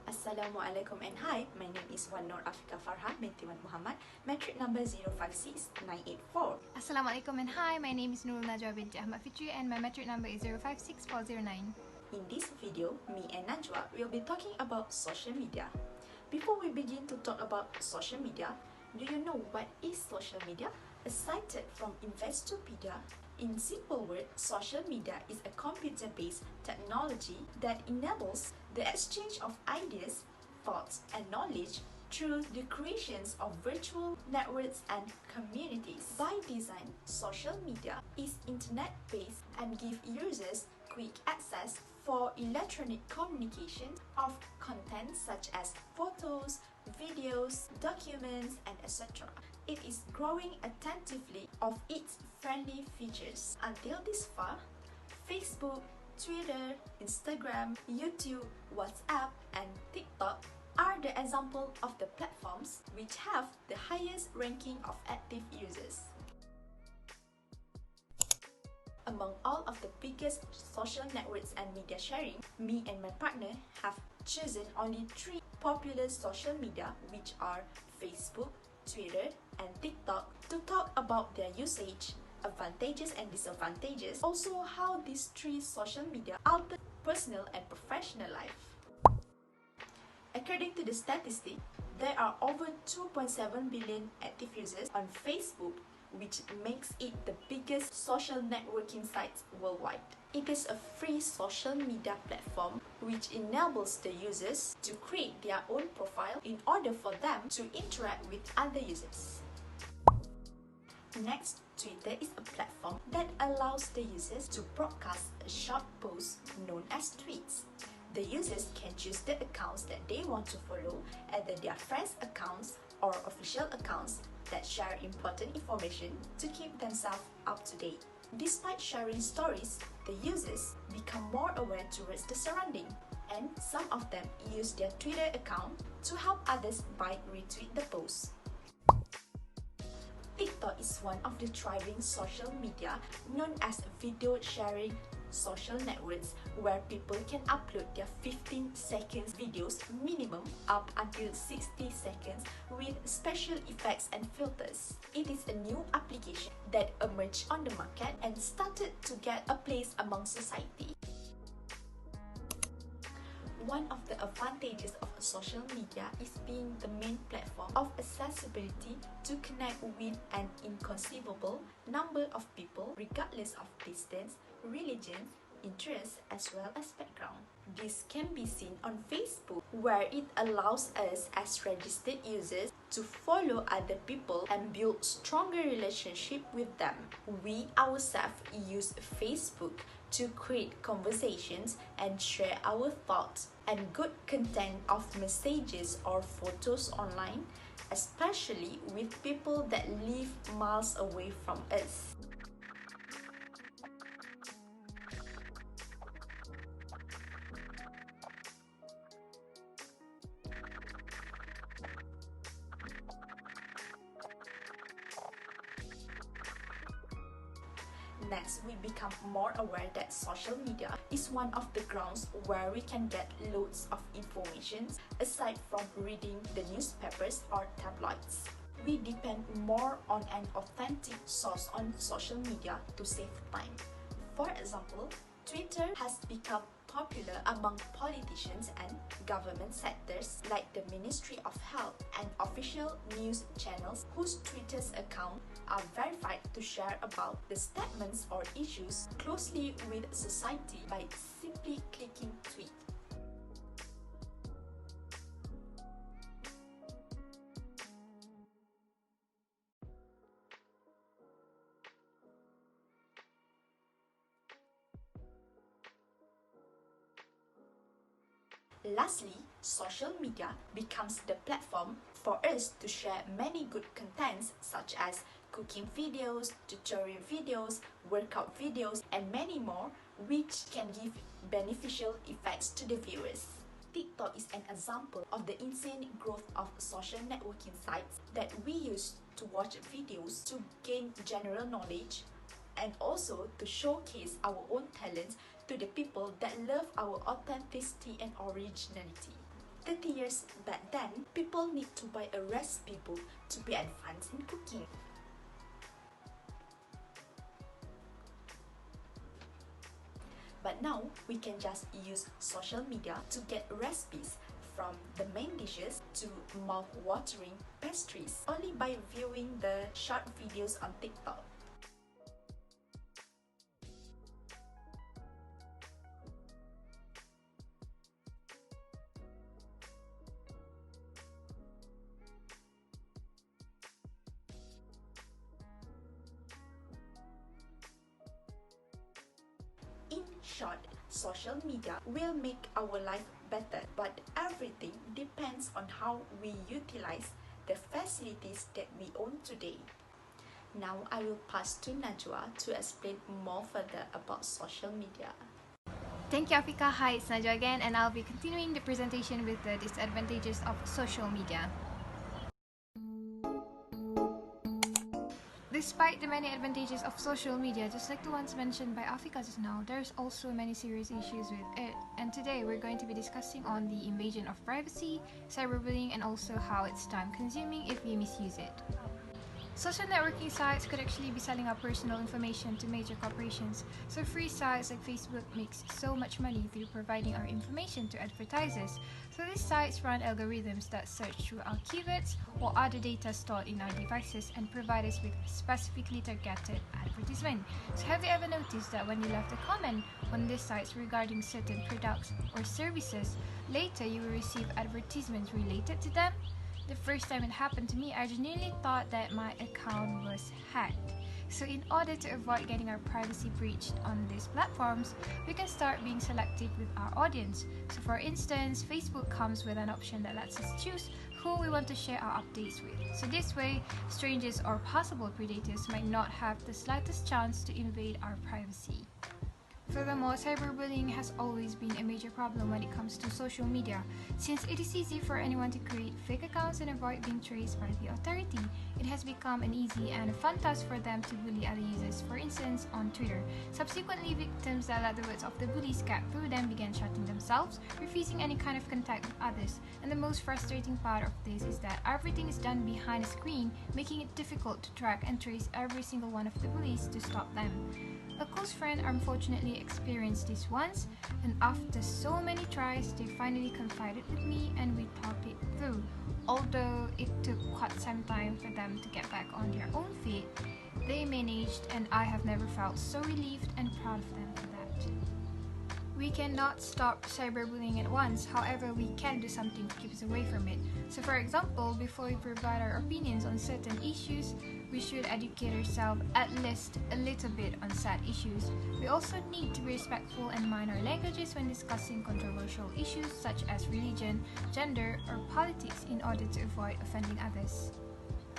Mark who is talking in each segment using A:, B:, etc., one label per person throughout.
A: Assalamualaikum and hi, my name is Wan Nur Afiqah Farhah, binti Wan Muhammad, metric number 056984.
B: Assalamualaikum and hi, my name is Nurul Najwa binti Ahmad Fitri and my metric number is 056409.
A: In this video, me and Najwa will be talking about social media. Before we begin to talk about social media, do you know what is social media? Cited from Investopedia, in simple words, social media is a computer-based technology that enables the exchange of ideas, thoughts, and knowledge through the creations of virtual networks and communities. By design, social media is internet-based and gives users quick access for electronic communication of content such as photos, videos, documents, and etc. It is growing attentively of its friendly features. Until this far, Facebook, Twitter, Instagram, YouTube, WhatsApp, and TikTok are the example of the platforms which have the highest ranking of active users. Among all of the biggest social networks and media sharing, me and my partner have chosen only 3 popular social media, which are Facebook, Twitter, and TikTok, to talk about their usage, advantages and disadvantages, also how these 3 social media alter personal and professional life. According to the statistic, there are over 2.7 billion active users on Facebook, which makes it the biggest social networking site worldwide. It is a free social media platform which enables the users to create their own profile in order for them to interact with other users. Next, Twitter is a platform that allows the users to broadcast a short post known as tweets. The users can choose the accounts that they want to follow, either their friends' accounts or official accounts that share important information to keep themselves up to date. Despite sharing stories, the users become more aware towards the surrounding, and some of them use their Twitter account to help others by retweet the post. TikTok is one of the thriving social media known as video sharing social networks, where people can upload their 15 seconds videos minimum up until 60 seconds with special effects and filters. It is a new application that emerged on the market and started to get a place among society. One of the advantages of social media is being the main platform of accessibility to connect with an inconceivable number of people regardless of distance, religion, interest, as well as background. This can be seen on Facebook, where it allows us as registered users to follow other people and build stronger relationship with them. We ourselves use Facebook to create conversations and share our thoughts and good content of messages or photos online, especially with people that live miles away from us. Next, we become more aware that social media is one of the grounds where we can get loads of information aside from reading the newspapers or tabloids. We depend more on an authentic source on social media to save time. For example, Twitter has become popular among politicians and government sectors like the Ministry of Health and official news channels whose Twitter's accounts are verified to share about the statements or issues closely with society by simply clicking tweet. Lastly, social media becomes the platform for us to share many good contents such as cooking videos, tutorial videos, workout videos, and many more, which can give beneficial effects to the viewers. TikTok is an example of the insane growth of social networking sites that we use to watch videos to gain general knowledge and also to showcase our own talents to the people that love our authenticity and originality. 30 years back then, people need to buy a recipe book to be advanced in cooking. But now, we can just use social media to get recipes from the main dishes to mouth-watering pastries only by viewing the short videos on TikTok. In short, social media will make our life better, but everything depends on how we utilize the facilities that we own today. Now I will pass to Najwa to explain more further about social media.
B: Thank you, Afiqah. Hi, it's Najwa again, and I'll be continuing the presentation with the disadvantages of social media. Despite the many advantages of social media, just like the ones mentioned by Afiqah just now, there's also many serious issues with it. And today we're going to be discussing on the invasion of privacy, cyberbullying, and also how it's time-consuming if we misuse it. Social networking sites could actually be selling our personal information to major corporations. So free sites like Facebook makes so much money through providing our information to advertisers. So these sites run algorithms that search through our keywords or other data stored in our devices and provide us with specifically targeted advertisement. So have you ever noticed that when you left a comment on these sites regarding certain products or services, later you will receive advertisements related to them? The first time it happened to me, I genuinely thought that my account was hacked. So in order to avoid getting our privacy breached on these platforms, we can start being selective with our audience. So for instance, Facebook comes with an option that lets us choose who we want to share our updates with. So this way, strangers or possible predators might not have the slightest chance to invade our privacy. Furthermore, cyberbullying has always been a major problem when it comes to social media. Since it is easy for anyone to create fake accounts and avoid being traced by the authority, it has become an easy and a fun task for them to bully other users, for instance on Twitter. Subsequently, victims that let the words of the bullies get through them began shutting themselves, refusing any kind of contact with others. And the most frustrating part of this is that everything is done behind a screen, making it difficult to track and trace every single one of the bullies to stop them. A close friend unfortunately experienced this once, and after so many tries, they finally confided with me and we talked it through. Although it took quite some time for them to get back on their own feet, they managed, and I have never felt so relieved and proud of them for that. We cannot stop cyberbullying at once, however we can do something to keep us away from it. So for example, before we provide our opinions on certain issues, we should educate ourselves at least a little bit on sad issues. We also need to be respectful and mind our languages when discussing controversial issues such as religion, gender, or politics in order to avoid offending others.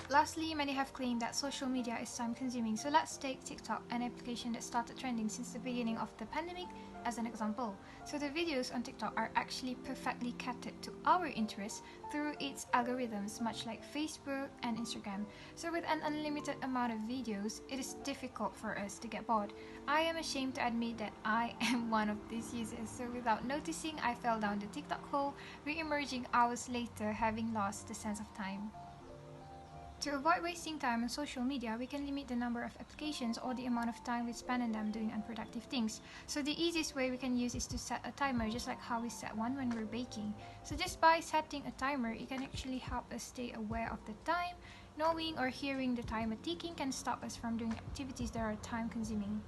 B: Lastly, many have claimed that social media is time-consuming, so let's take TikTok, an application that started trending since the beginning of the pandemic, as an example. So the videos on TikTok are actually perfectly catered to our interests through its algorithms, much like Facebook and Instagram. So with an unlimited amount of videos, it is difficult for us to get bored. I am ashamed to admit that I am one of these users, so without noticing, I fell down the TikTok hole, re-emerging hours later having lost the sense of time. To avoid wasting time on social media, we can limit the number of applications or the amount of time we spend on them doing unproductive things. So the easiest way we can use is to set a timer, just like how we set one when we're baking. So just by setting a timer, it can actually help us stay aware of the time. Knowing or hearing the timer ticking can stop us from doing activities that are time-consuming.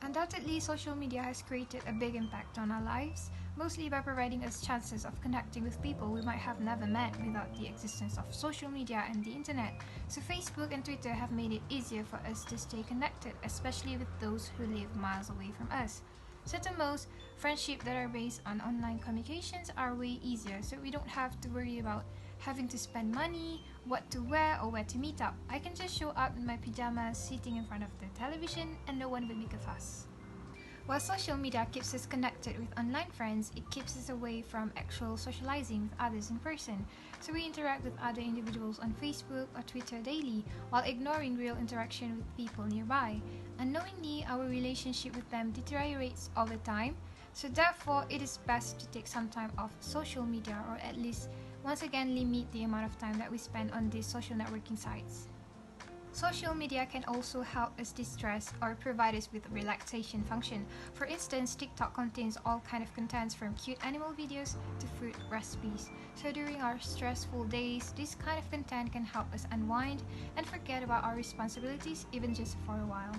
B: Undoubtedly, social media has created a big impact on our lives, mostly by providing us chances of connecting with people we might have never met without the existence of social media and the internet. So Facebook and Twitter have made it easier for us to stay connected, especially with those who live miles away from us. So to most, friendships that are based on online communications are way easier, so we don't have to worry about having to spend money, what to wear, or where to meet up. I can just show up in my pajamas, sitting in front of the television, and no one will make a fuss. While social media keeps us connected with online friends, it keeps us away from actual socializing with others in person. So we interact with other individuals on Facebook or Twitter daily while ignoring real interaction with people nearby. Unknowingly, our relationship with them deteriorates over time. So therefore, it is best to take some time off social media, or at least once again limit the amount of time that we spend on these social networking sites. Social media can also help us distress or provide us with relaxation function. For instance, TikTok contains all kind of contents from cute animal videos to food recipes. So during our stressful days, this kind of content can help us unwind and forget about our responsibilities even just for a while.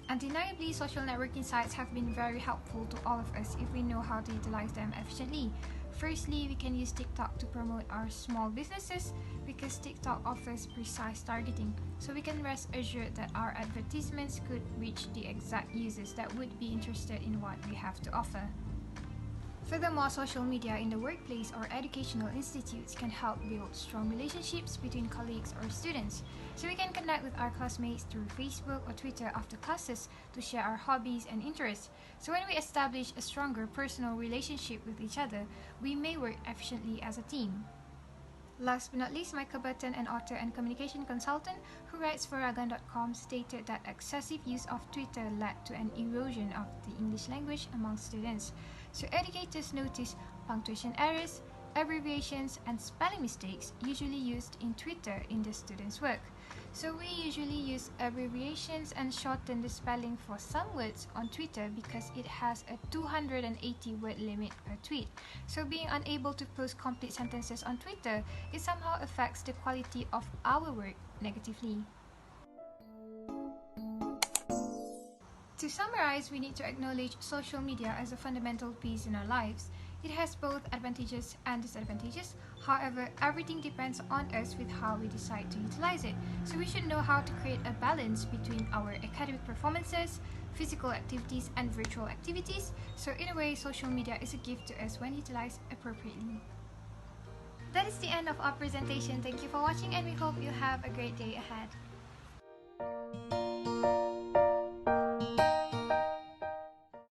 B: Undeniably, social networking sites have been very helpful to all of us if we know how to utilize them efficiently. Firstly, we can use TikTok to promote our small businesses because TikTok offers precise targeting, so we can rest assured that our advertisements could reach the exact users that would be interested in what we have to offer. Furthermore, social media in the workplace or educational institutes can help build strong relationships between colleagues or students. So we can connect with our classmates through Facebook or Twitter after classes to share our hobbies and interests. So when we establish a stronger personal relationship with each other, we may work efficiently as a team. Last but not least, Michael Burton, an author and communication consultant who writes for Ragan.com, stated that excessive use of Twitter led to an erosion of the English language among students. So educators notice punctuation errors, abbreviations, and spelling mistakes usually used in Twitter in the students' work. So we usually use abbreviations and shorten the spelling for some words on Twitter because it has a 280 word limit per tweet. So being unable to post complete sentences on Twitter, it somehow affects the quality of our work negatively. To summarize, we need to acknowledge social media as a fundamental piece in our lives. It has both advantages and disadvantages. However, everything depends on us with how we decide to utilize it. So we should know how to create a balance between our academic performances, physical activities, and virtual activities. So in a way, social media is a gift to us when utilized appropriately. That is the end of our presentation. Thank you for watching, and we hope you have a great day ahead.